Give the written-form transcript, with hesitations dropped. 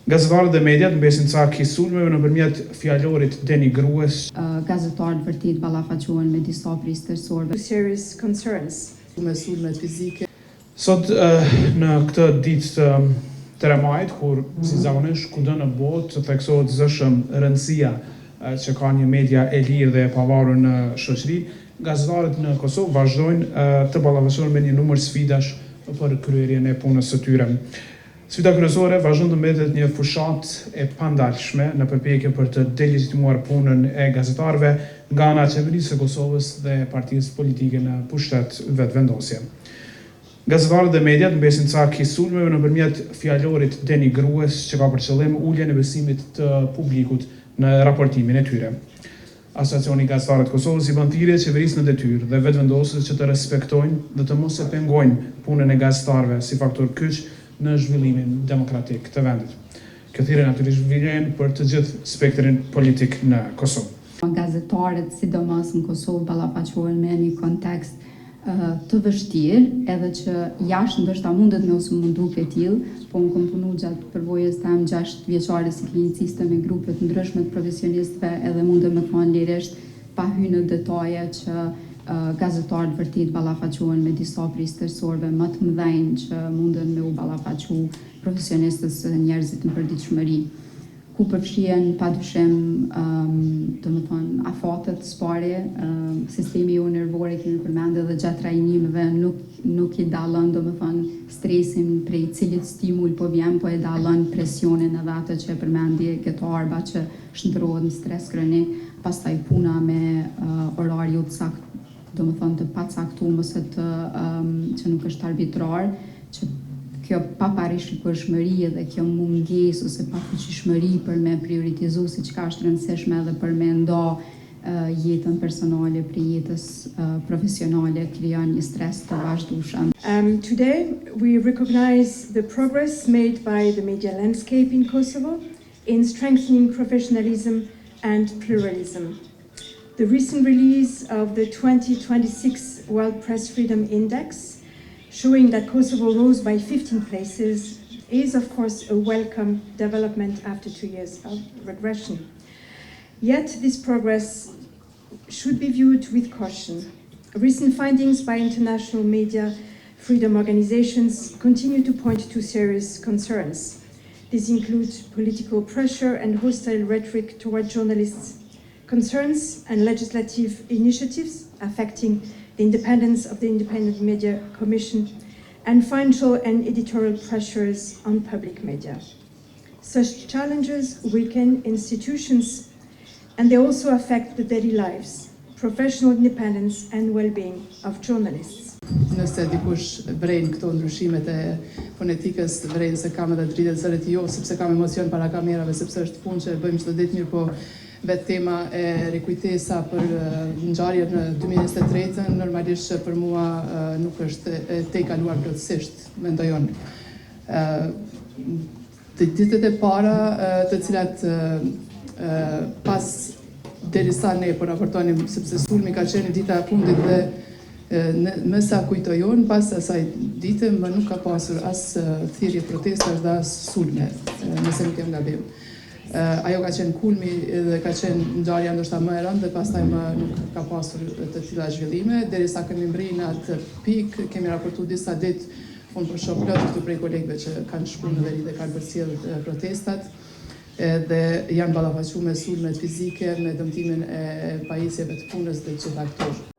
Gazetarët dhe mediat mbesin ca sulmeve nëpërmjet fjalorit denigrues. Gazetarët vërtet ballafaqohen me disa pjesë tërësorëve. Serious concerns. Me sulmet fizike. Sot në këtë ditë të Teremajit, kur si zakonisht kudo në botë theksohet zëshëm rëndësia që ka një media e lirë dhe e pavarur në shoqëri, gazetarët në Kosovë vazhdojnë të ballafaqohen me një numër sfidash për kryerjen e punës së tyre. Sfida kryesore vazhdon të mbetet një fushatë e pandalshme në përpjekje për të delegitimuar punën e gazetarëve nga ana e qeverisë së Kosovës dhe partisë politike në pushtet vetëvendosje. Gazetarët dhe mediat mbesin ca sulmeve nëpërmjet fjalorit denigrues që ka për qëllim uljen e besimit të publikut në raportimin e tyre. Asociacioni i Gazetarëve të Kosovës i bën thirrje qeverisë në detyrë dhe vetëvendosës që të respektojnë dhe të mos e pengojnë punën e gazetarëve si faktor kyç në zhvillimin demokratik të vendit. Kjo thirrje natyrisht vjen për të gjithë spektrin politik në Kosovë. Gazetarët, sidomos në Kosovë, ballafaqohen me një kontekst të vështirë, edhe që jashtë ndoshta mundet me ose mundu këtë tillë, po unë kam punu gjatë përvojës tam 6 vjeçare si kliniciste me grupe të ndryshme të profesionistëve, edhe mundet me thonë lirisht pa hyrë në detaje që gazetarët vërtet ballafaqohen me disa pjesë tërësorëve më të mëdhenj që munden me u ballafaqu profesionistës dhe njerëzit në përditshmëri, ku përfshihen padyshim afatet sparje, sistemi ju nervor e kemi përmendur edhe gjatë trajnimeve nuk i dallon stresin prej cilit stimul po vjen, po e dallon presionin edhe atë që e përmendi këto arba që shndërrohet në stres kronik, pastaj puna me orariu të saktë, të pacaktuar ose që nuk është arbitrar, që kjo paparishikueshmëri dhe kjo mungesë ose pafuqishmëri për me prioritizu si çka është rëndësishme edhe për me ndo jetën personale për jetës profesionale krijon një stres të vazhdueshëm. Today we recognize the progress made by the media landscape in Kosovo in strengthening professionalism and pluralism. The recent release of the 2026 World Press Freedom Index, showing that Kosovo rose by 15 places, is of course a welcome development after 2 years of regression. Yet this progress should be viewed with caution. Recent findings by international media freedom organizations continue to point to serious concerns. These include political pressure and hostile rhetoric toward journalists, concerns and legislative initiatives affecting the independence of the Independent Media Commission, and financial and editorial pressures on public media. Such challenges weaken institutions, and they also affect the daily lives, professional independence and well-being of journalists. Nëse dikush vren këto ndryshimet e fonetikës, vren se kam edhe dritet zërit jo, sepse kam emocion para kamerave, sepse është punë që bëjmë çdo ditë, mirë po vetë tema e rikujtesa për ngjarjen në 2023, normalisht që për mua nuk është te kaluar plotësisht, mendoj unë. Të ditët e para, të cilat pas derisa ne po raportonim, sepse sulmi ka qenë dita e fundit dhe me sa kujtojon, pas asaj dite më nuk ka pasur as thirrje protestash dhe as sulme, nëse nuk jam gabim. Ajo ka qenë kulmi dhe ka qenë ngjarja ndoshta më e rëndë dhe pastaj më nuk ka pasur të tilla zhvillime, derisa kemi mbri në atë pikë, kemi raportuar disa ditë, unë për shoh plot këtu prej kolegëve që kanë shkuar në veri dhe kanë përcjellë protestat, dhe janë ballafaqur me sulmet fizike, me dëmtimin e pajisjeve të punës dhe gjitha këto.